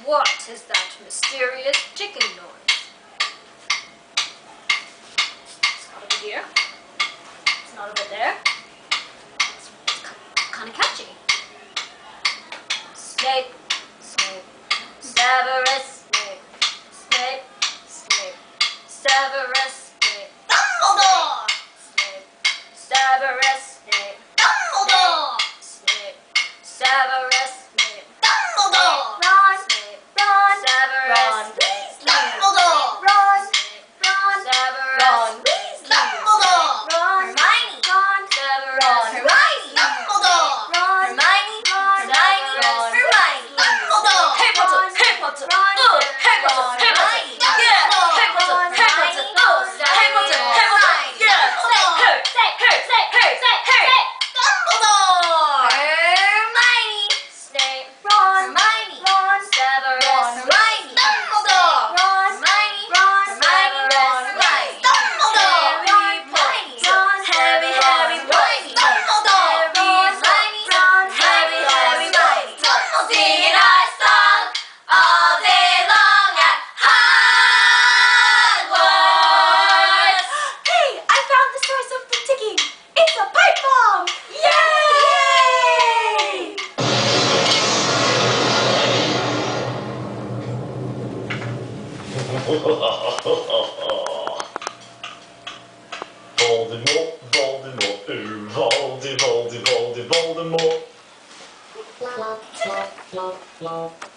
What is that mysterious chicken noise? It's not over here. It's not over there. It's kind of catchy. Snape, Snape, Severus Snape, Snape, Snape, Severus Snape, Dumbledore! Snape, Severus Snape, Dumbledore! Snape, Severus Snape, Dumbledore! Ron, Snape, Ron, Severus Ron, Snape, Dumbledore! Ron, Snape, Ron, Severus Ron, Snape, Dumbledore! Ron, Hermione! Ron, Severus Ron, Snape, Hermione! Dumbledore! Ron, Hermione! Ron, Hermione! Ron, Hermione! Dumbledore! Harry Potter, Harry Potter, Ron, Harry Potter, Ron, Harry Potter, Hermione, yeah, Dumbledore, Harry Potter, Ron, Harry Potter, Hermione, oh, Harry Potter, Harry Potter, yeah, Dumbledore, Harry, Dumbledore! Hermione! Snape, Ron, Hermione! Ron, Severus, Ron, Hermione! Dumbledore! Ron, Hermione! Ron, Hermione! Severus, Hermione! Dumbledore! Harry Hermione! Ron, Harry Harry Potter! Potter, Dumbledore! Hermione, Ron, Harry Harry Potter! Potter, Singing our song all day long at Hogwarts! Hey, I found the source of the ticking. It's a pipe bomb! Yay! Voldemort, Voldemort, ooh, Voldemort. Flop, flop, flop, flop.